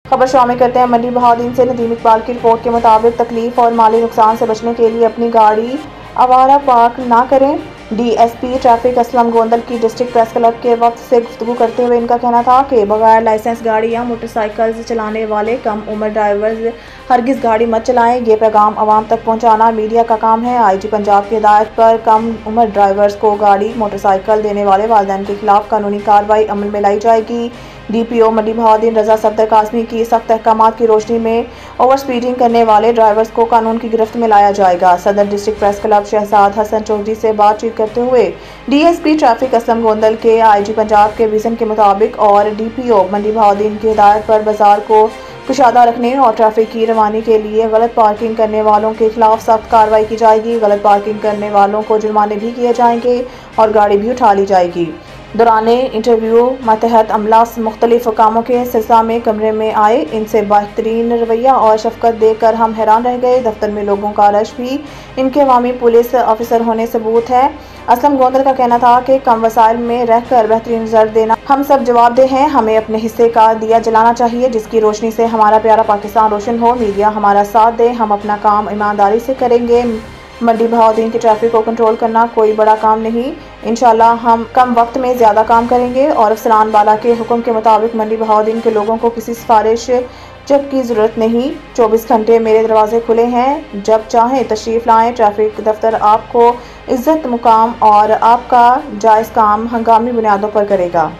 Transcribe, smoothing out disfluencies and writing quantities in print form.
खबर शामिल करते हैं मंडी बहादुरदीन से। नदीम इकबाल की रिपोर्ट के मुताबिक तकलीफ और माली नुकसान से बचने के लिए अपनी गाड़ी आवारा पार्क ना करें। डीएसपी ट्रैफिक असलम गोंदल की डिस्ट्रिक्ट प्रेस क्लब के वक्त से गुफ्तगू करते हुए इनका कहना था कि बगैर लाइसेंस गाड़ी या मोटरसाइकिल चलाने वाले कम उम्र ड्राइवर्स हरगिज़ गाड़ी मत चलाएं। ये पैगाम आवाम तक पहुंचाना मीडिया का काम है। आईजी पंजाब की हिदायत पर कम उम्र ड्राइवर्स को गाड़ी मोटरसाइकिल देने वाले वालिदैन के खिलाफ कानूनी कार्रवाई अमल में लाई जाएगी। डीपीओ मंडी बहादुरदीन रजा सफदर कासमी की सख्त अहकामात की रोशनी में ओवर स्पीडिंग करने वाले ड्राइवर्स को कानून की गिरफ्त में लाया जाएगा। सदर district press club Shahzad Hassan Chaudhry से बातचीत करते हुए डीएसपी ट्रैफिक असलम गोंदल के आईजी पंजाब के विजन के मुताबिक और डीपीओ मंडी बहादुरदीन की हिदायत पर बाजार को कुशादा रखने और ट्रैफिक की रवानी के लिए गलत पार्किंग करने वालों के खिलाफ सख्त कार्रवाई की जाएगी। गलत पार्किंग करने वालों को जुर्माने भी किए जाएंगे और गाड़ी भी उठा ली जाएगी। दौराने इंटरव्यू मतहत अमला मुख्तलिफ कामों के सिलसिला में कमरे में आए, इनसे बेहतरीन रवैया और शफकत देखकर हम हैरान रह गए। दफ्तर में लोगों का रश भी इनके अवामी पुलिस ऑफिसर होने सबूत है। असलम गोंदल का कहना था कि कम वसाइल में रहकर बेहतरीन रिजल्ट देना हम सब जवाबदेह हैं। हमें अपने हिस्से का दिया जलाना चाहिए जिसकी रोशनी से हमारा प्यारा पाकिस्तान रोशन हो। मीडिया हमारा साथ दे, हम अपना काम ईमानदारी से करेंगे। मंडी बहादुरदीन की ट्रैफिक को कंट्रोल करना कोई बड़ा काम नहीं, इंशाल्लाह हम कम वक्त में ज़्यादा काम करेंगे और अफसरान बाला के हुक्म के मुताबिक मंडी बहादुरदीन के लोगों को किसी सिफारिश चेक की ज़रूरत नहीं। 24 घंटे मेरे दरवाजे खुले हैं, जब चाहें तशरीफ़ लाएँ। ट्रैफिक दफ्तर आपको इज़्ज़त, मुकाम और आपका जायज़ काम हंगामी बुनियादों पर करेगा।